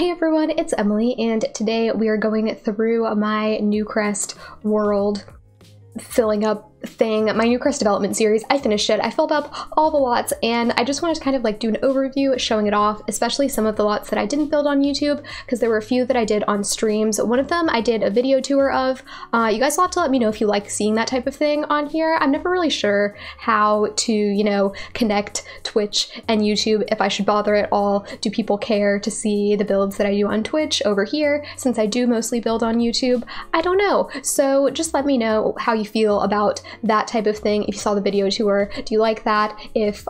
Hey everyone, it's Emily, and today we are going through my Newcrest world filling up thing, my Newcrest development series. I finished it. I filled up all the lots, and I just wanted to kind of like do an overview showing it off, especially some of the lots that I didn't build on YouTube, because there were a few that I did on streams. One of them I did a video tour of. You guys will have to let me know if you like seeing that type of thing on here. I'm never really sure how to, you know, connect Twitch and YouTube, if I should bother at all. Do people care to see the builds that I do on Twitch over here, since I do mostly build on YouTube? I don't know. So just let me know how you feel about that type of thing. If you saw the video tour, do you like that? If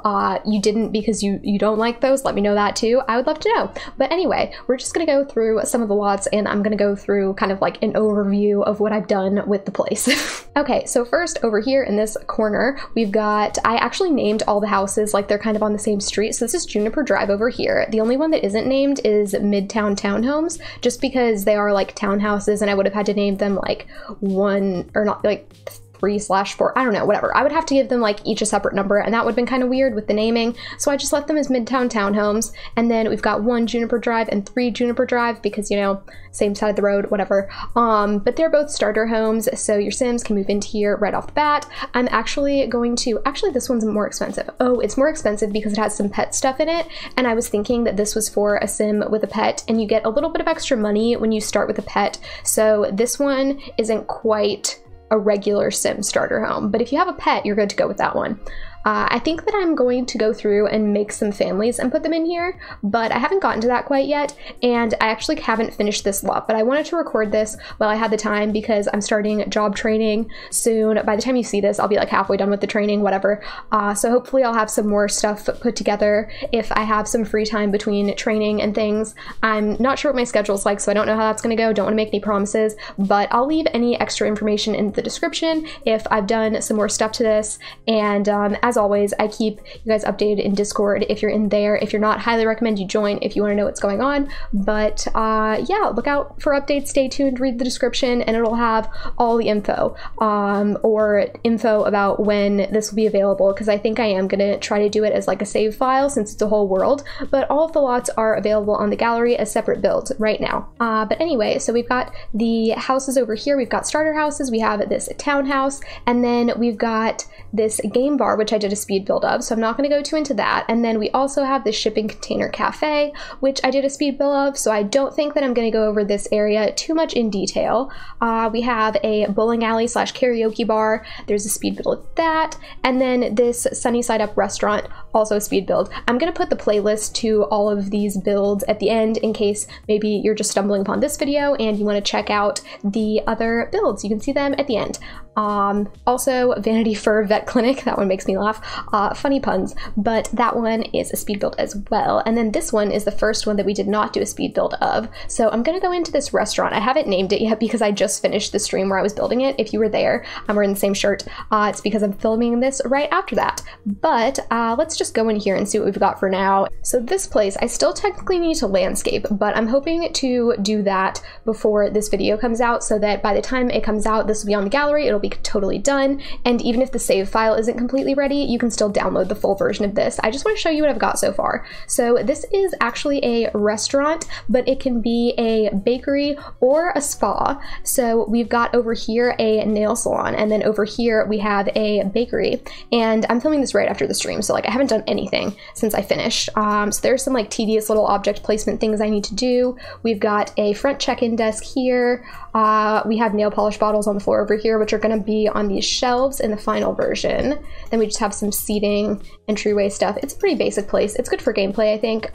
you didn't because you don't like those, let me know that too. I would love to know. But anyway, we're just gonna go through some of the lots, and I'm gonna go through kind of like an overview of what I've done with the place. Okay, so first over here in this corner, we've got, I actually named all the houses like they're kind of on the same street. So this is Juniper Drive over here. The only one that isn't named is Midtown Townhomes, just because they are like townhouses, and I would have had to name them like 1 or not like 3/4, I don't know, whatever. I would have to give them like each a separate number, and that would have been kind of weird with the naming. So I just left them as Midtown Townhomes. And then we've got 1 Juniper Drive and 3 Juniper Drive because, you know, same side of the road, whatever. But they're both starter homes, so your Sims can move into here right off the bat. I'm actually going to, this one's more expensive. Oh, it's more expensive because it has some pet stuff in it. And I was thinking that this was for a Sim with a pet, and you get a little bit of extra money when you start with a pet. So this one isn't quite a regular Sim starter home, but if you have a pet, you're good to go with that one. I think that I'm going to go through and make some families and put them in here, but I haven't gotten to that quite yet, and I actually haven't finished this lot, but I wanted to record this while I had the time because I'm starting job training soon. By the time you see this, I'll be like halfway done with the training, whatever. So hopefully I'll have some more stuff put together if I have some free time between training and things. I'm not sure what my schedule's like, so I don't know how that's gonna go. Don't wanna make any promises, but I'll leave any extra information in the description if I've done some more stuff to this. And as always, I keep you guys updated in Discord if you're in there. If you're not, highly recommend you join if you want to know what's going on. But yeah, look out for updates, stay tuned, read the description, and it'll have all the info or info about when this will be available, because I think I am going to try to do it as like a save file since it's a whole world, but all of the lots are available on the gallery as separate builds right now. But anyway, so we've got the houses over here. We've got starter houses, we have this townhouse, and then we've got this game bar, which I did a speed build of, so I'm not going to go too into that. And then we also have the shipping container cafe, which I did a speed build of, so I don't think that I'm going to go over this area too much in detail. We have a bowling alley / karaoke bar. There's a speed build of that, and then this Sunny Side Up restaurant, also a speed build. I'm going to put the playlist to all of these builds at the end in case maybe you're just stumbling upon this video and you want to check out the other builds. You can see them at the end. Also Vanity Fur Vet Clinic, that one makes me laugh. Funny puns, but that one is a speed build as well. And then this one is the first one that we did not do a speed build of. So I'm gonna go into this restaurant. I haven't named it yet because I just finished the stream where I was building it. If you were there, I'm wearing the same shirt. It's because I'm filming this right after that. But let's just go in here and see what we've got for now. So this place, I still technically need to landscape, but I'm hoping to do that before this video comes out, so that by the time it comes out, this will be on the gallery. It'll be totally done, and even if the save file isn't completely ready, you can still download the full version of this. I just want to show you what I've got so far. So this is actually a restaurant, but it can be a bakery or a spa. So we've got over here a nail salon, and then over here we have a bakery, and I'm filming this right after the stream, so like I haven't done anything since I finished. So there's some like tedious little object placement things I need to do. We've got a front check-in desk here. We have nail polish bottles on the floor over here, which are going to be on these shelves in the final version. Then we just have some seating, entryway stuff. It's a pretty basic place. It's good for gameplay, I think.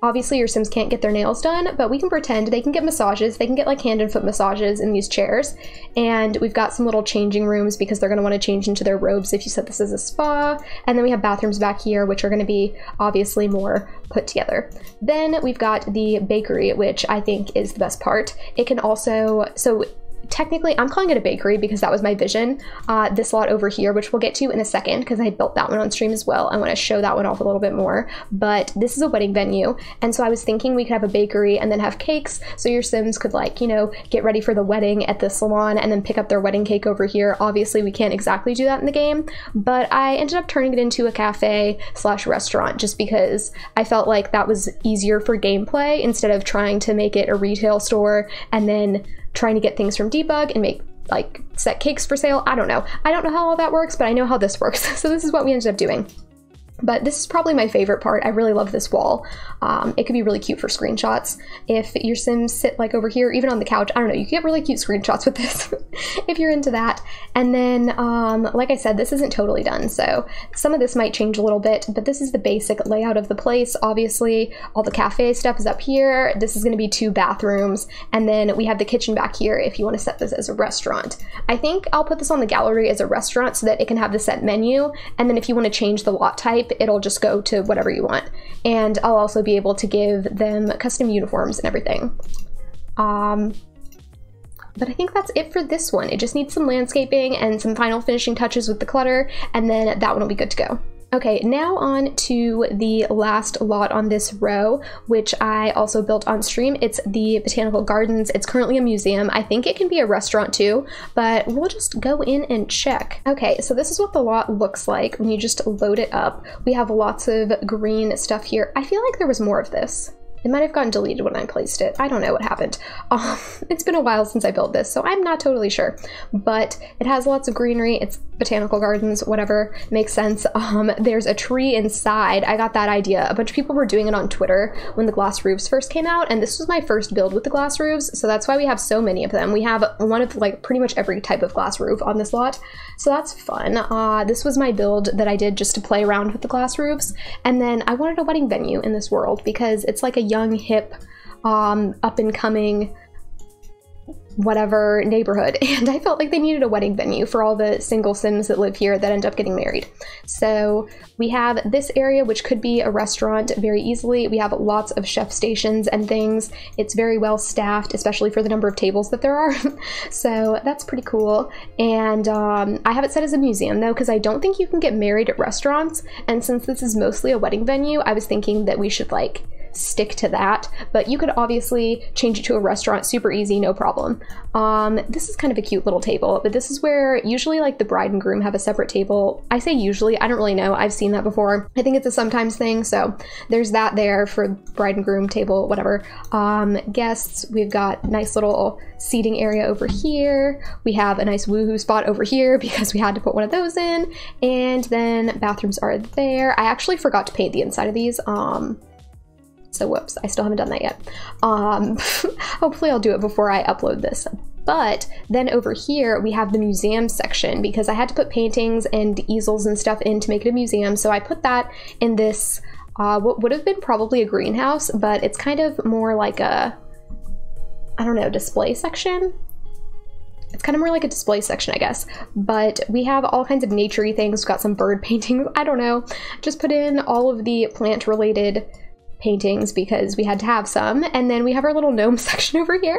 Obviously your Sims can't get their nails done, but we can pretend they can get massages. They can get like hand and foot massages in these chairs. And we've got some little changing rooms because they're going to want to change into their robes if you said this is a spa. And then we have bathrooms back here, which are going to be obviously more put together. Then we've got the bakery, which I think is the best part. It can also, so technically, I'm calling it a bakery because that was my vision. This lot over here, which we'll get to in a second because I built that one on stream as well. I want to show that one off a little bit more, but this is a wedding venue. And so I was thinking we could have a bakery and then have cakes. So your Sims could, like, you know, get ready for the wedding at the salon and then pick up their wedding cake over here. Obviously we can't exactly do that in the game, but I ended up turning it into a cafe slash restaurant just because I felt like that was easier for gameplay instead of trying to make it a retail store and then trying to get things from debug and make, like, set cakes for sale. I don't know how all that works, but I know how this works. So this is what we ended up doing. But this is probably my favorite part. I really love this wall. It could be really cute for screenshots. If your Sims sit like over here, even on the couch, I don't know, you can get really cute screenshots with this if you're into that. And then, like I said, this isn't totally done. So some of this might change a little bit, but this is the basic layout of the place. Obviously, all the cafe stuff is up here. This is gonna be 2 bathrooms. And then we have the kitchen back here if you wanna set this as a restaurant. I think I'll put this on the gallery as a restaurant so that it can have the set menu. And then if you wanna change the lot type, it'll just go to whatever you want. And I'll also be able to give them custom uniforms and everything. But I think that's it for this one. It just needs some landscaping and some final finishing touches with the clutter, and then that one will be good to go. Okay, now on to the last lot on this row, which I also built on stream. It's the Botanical Gardens. It's currently a museum. I think it can be a restaurant too, but we'll just go in and check. Okay, so this is what the lot looks like when you just load it up. We have lots of green stuff here. I feel like there was more of this. It might have gotten deleted when I placed it. I don't know what happened. It's been a while since I built this, so I'm not totally sure. But it has lots of greenery. It's Botanical Gardens, whatever, makes sense. There's a tree inside. I got that idea. A bunch of people were doing it on Twitter when the glass roofs first came out, and this was my first build with the glass roofs, so that's why we have so many of them. We have one of, like, pretty much every type of glass roof on this lot, so that's fun. This was my build that I did just to play around with the glass roofs, and then I wanted a wedding venue in this world because it's like a young, hip, up-and-coming whatever neighborhood, and I felt like they needed a wedding venue for all the single Sims that live here that end up getting married. So we have this area, which could be a restaurant very easily. We have lots of chef stations and things. It's very well staffed, especially for the number of tables that there are. So that's pretty cool. And I have it set as a museum though, because I don't think you can get married at restaurants, and since this is mostly a wedding venue, I was thinking that we should, like, stick to that, but you could obviously change it to a restaurant super easy, no problem. This is kind of a cute little table, but this is where usually, like, the bride and groom have a separate table. I say usually, I don't really know, I've seen that before. I think it's a sometimes thing, so there's that there for bride and groom table, whatever. Guests, we've got nice little seating area over here. We have a nice woohoo spot over here because we had to put one of those in, and then bathrooms are there. I actually forgot to paint the inside of these. So whoops, I still haven't done that yet. Hopefully I'll do it before I upload this. But then over here we have the museum section because I had to put paintings and easels and stuff in to make it a museum. So I put that in this, what would have been probably a greenhouse, but it's kind of more like a, I don't know, display section. It's kind of more like a display section, I guess. But we have all kinds of nature-y things. We've got some bird paintings, I don't know. Just put in all of the plant-related paintings because we had to have some. And then we have our little gnome section over here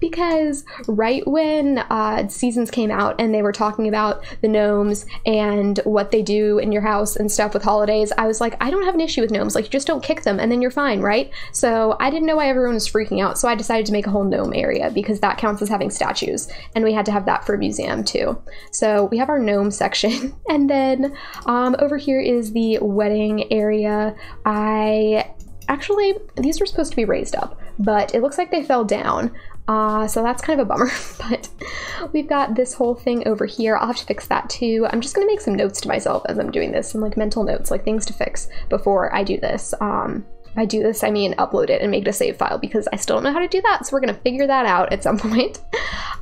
because right when seasons came out and they were talking about the gnomes and what they do in your house and stuff with holidays, I was like, I don't have an issue with gnomes, like, you just don't kick them and then you're fine, right? So I didn't know why everyone was freaking out, so I decided to make a whole gnome area because that counts as having statues, and we had to have that for a museum too. So we have our gnome section, and then over here is the wedding area. Actually, these were supposed to be raised up, but it looks like they fell down. So that's kind of a bummer, but we've got this whole thing over here. I'll have to fix that too. I'm just gonna make some notes to myself as I'm doing this, some, like, mental notes, like things to fix before I do this. By do this, I mean upload it and make it a save file because I still don't know how to do that, so we're gonna figure that out at some point.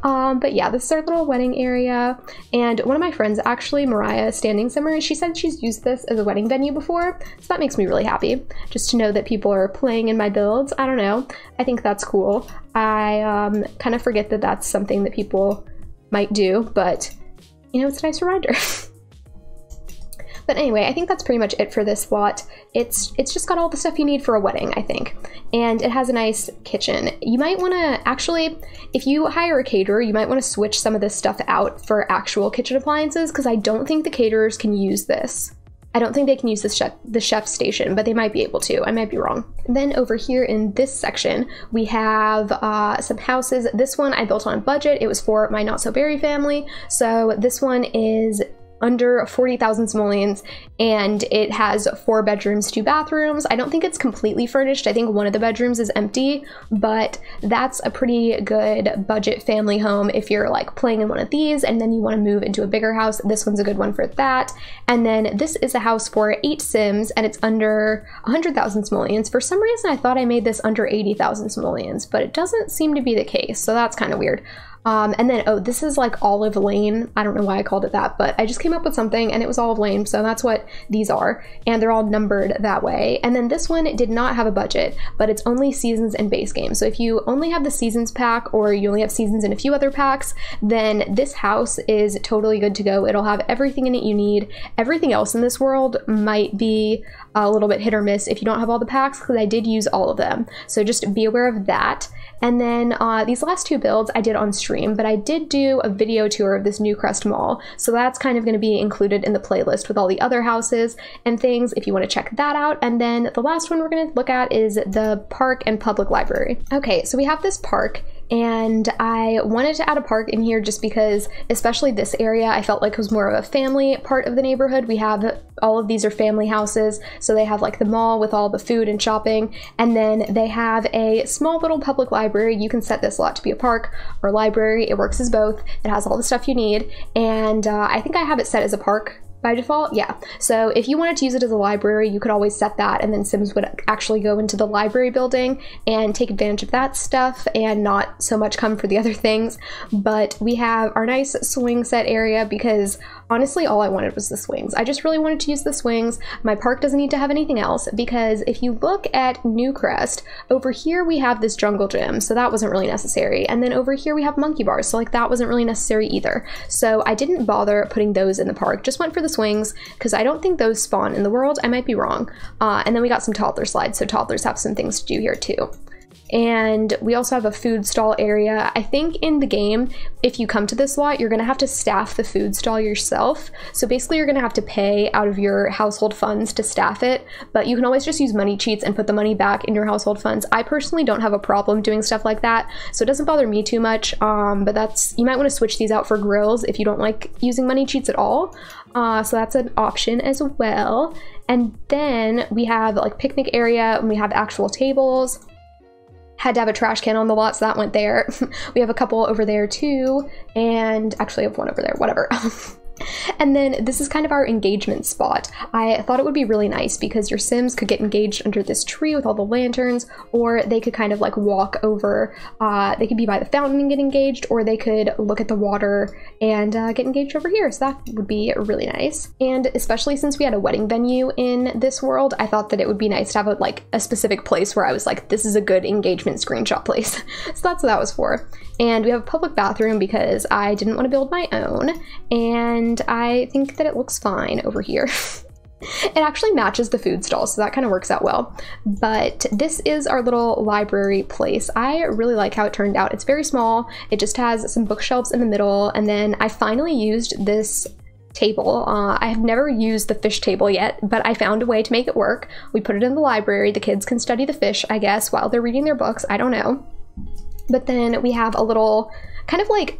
But yeah, this is our little wedding area, and one of my friends, actually, Mariah Standing Simmer, she said she's used this as a wedding venue before, so that makes me really happy, just to know that people are playing in my builds. I don't know, I think that's cool. I kind of forget that that's something that people might do, but, you know, it's a nice reminder. But But anyway, I think that's pretty much it for this lot. It's just got all the stuff you need for a wedding, I think. And it has a nice kitchen. You might want to actually, if you hire a caterer, you might want to switch some of this stuff out for actual kitchen appliances, because I don't think the caterers can use this. I don't think they can use the chef's station, but they might be able to. I might be wrong. And then over here in this section, we have some houses. This one I built on a budget. It was for my not-so-berry family. So this one is under 40,000 simoleons, and it has 4 bedrooms, 2 bathrooms. I don't think it's completely furnished. I think one of the bedrooms is empty, but that's a pretty good budget family home if you're like playing in one of these and then you want to move into a bigger house. This one's a good one for that. And then this is a house for 8 sims, and it's under 100,000 simoleons. For some reason, I thought I made this under 80,000 simoleons, but it doesn't seem to be the case, so that's kind of weird. And then, oh, this is like Olive Lane. I don't know why I called it that, but I just came up with something and it was Olive Lane, so that's what these are. And they're all numbered that way. And then this one did not have a budget, but it's only seasons and base game. So if you only have the seasons pack, or you only have seasons in a few other packs, then this house is totally good to go. It'll have everything in it you need. Everything else in this world might be a little bit hit or miss if you don't have all the packs, because I did use all of them. So just be aware of that. And then these last 2 builds I did on stream, but I did do a video tour of this Newcrest mall. So that's kind of going to be included in the playlist with all the other houses and things if you want to check that out. And then the last one we're going to look at is the park and public library. Okay, so we have this park, and I wanted to add a park in here just because, especially this area, I felt like it was more of a family part of the neighborhood. We have, all of these are family houses, so they have like the mall with all the food and shopping, and then they have a small little public library. You can set this lot to be a park or library. It works as both. It has all the stuff you need, and I think I have it set as a park by default. Yeah, so if you wanted to use it as a library, you could always set that, and then Sims would actually go into the library building and take advantage of that stuff and not so much come for the other things. But we have our nice swing set area, because honestly all I wanted was the swings. I just really wanted to use the swings. My park doesn't need to have anything else, because if you look at Newcrest, over here we have this jungle gym, so that wasn't really necessary. And then over here we have monkey bars, so like that wasn't really necessary either. So I didn't bother putting those in the park, just went for the swings, because I don't think those spawn in the world. I might be wrong. And then we got some toddler slides, so toddlers have some things to do here too. And we also have a food stall area. I think in the game, if you come to this lot, you're gonna have to staff the food stall yourself. So basically you're gonna have to pay out of your household funds to staff it, but you can always just use money cheats and put the money back in your household funds. I personally don't have a problem doing stuff like that, so it doesn't bother me too much, but you might wanna switch these out for grills if you don't like using money cheats at all. So that's an option as well. And then we have like picnic area, and we have actual tables. Had to have a trash can on the lot, so that went there. We have a couple over there too, and actually I have one over there, whatever. And then this is kind of our engagement spot. I thought it would be really nice because your Sims could get engaged under this tree with all the lanterns, or they could kind of like walk over, they could be by the fountain and get engaged, or they could look at the water and get engaged over here. So that would be really nice. And especially since we had a wedding venue in this world, I thought that it would be nice to have a specific place where I was like, this is a good engagement screenshot place. So that's what that was for. And we have a public bathroom because I didn't want to build my own, and I think that it looks fine over here. It actually matches the food stall, so that kind of works out well. But this is our little library place. I really like how it turned out. It's very small. It just has some bookshelves in the middle, and then I finally used this table. I have never used the fish table yet, but I found a way to make it work. We put it in the library. The kids can study the fish, I guess, while they're reading their books. I don't know. But then we have a little kind of like,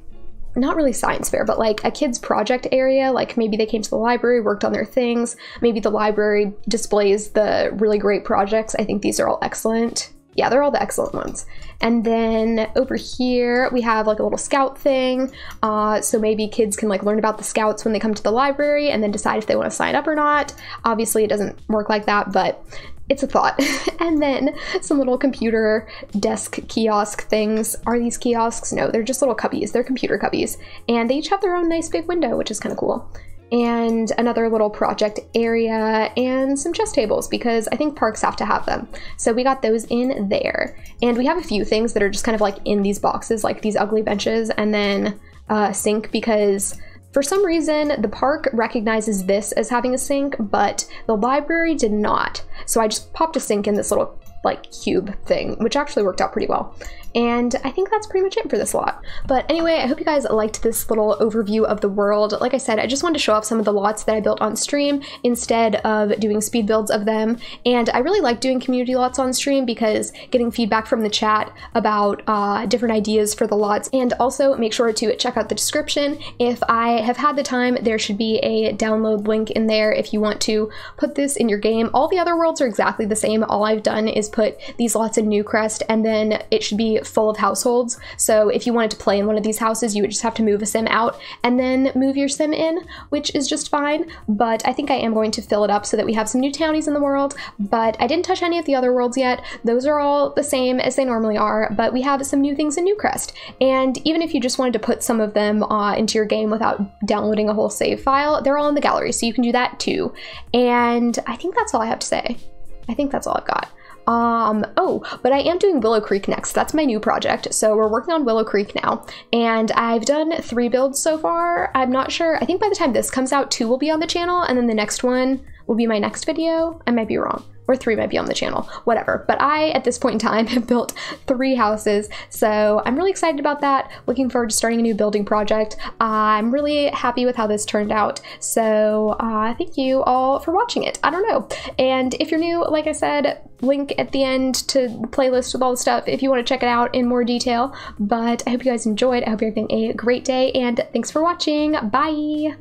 not really science fair, but like a kids project area. Like maybe they came to the library, worked on their things. Maybe the library displays the really great projects. I think these are all excellent. Yeah, they're all the excellent ones. And then over here we have like a little scout thing. So maybe kids can like learn about the scouts when they come to the library and then decide if they want to sign up or not. Obviously it doesn't work like that, but it's a thought. And then some little computer desk kiosk things. Are these kiosks? No, they're just little cubbies. They're computer cubbies. And they each have their own nice big window, which is kind of cool. And another little project area and some chess tables, because I think parks have to have them. So we got those in there. And we have a few things that are just kind of like in these boxes, like these ugly benches, and then a sink, because For some reason, the park recognizes this as having a sink, but the library did not. So I just popped a sink in this little like cube thing, which actually worked out pretty well. And I think that's pretty much it for this lot. But anyway, I hope you guys liked this little overview of the world. Like I said, I just wanted to show off some of the lots that I built on stream instead of doing speed builds of them. And I really like doing community lots on stream because getting feedback from the chat about different ideas for the lots. And also make sure to check out the description. If I have had the time, there should be a download link in there if you want to put this in your game. All the other worlds are exactly the same. All I've done is put these lots in Newcrest, and then it should be full of households. So if you wanted to play in one of these houses, you would just have to move a sim out and then move your sim in, which is just fine. But I think I am going to fill it up so that we have some new townies in the world. But I didn't touch any of the other worlds yet. Those are all the same as they normally are, but we have some new things in Newcrest. And even if you just wanted to put some of them into your game without downloading a whole save file, they're all in the gallery, so you can do that too. And I think that's all I have to say. I think that's all I've got. Oh, but I am doing Willow Creek next. That's my new project. So we're working on Willow Creek now, and I've done 3 builds so far. I'm not sure. I think by the time this comes out, 2 will be on the channel, and then the next one will be my next video. I might be wrong. Or 3 might be on the channel, whatever. But I, at this point in time, have built 3 houses, so I'm really excited about that. Looking forward to starting a new building project. I'm really happy with how this turned out, so thank you all for watching it. I don't know. And if you're new, like I said, link at the end to the playlist with all the stuff if you want to check it out in more detail. But I hope you guys enjoyed. I hope you're having a great day, and thanks for watching. Bye!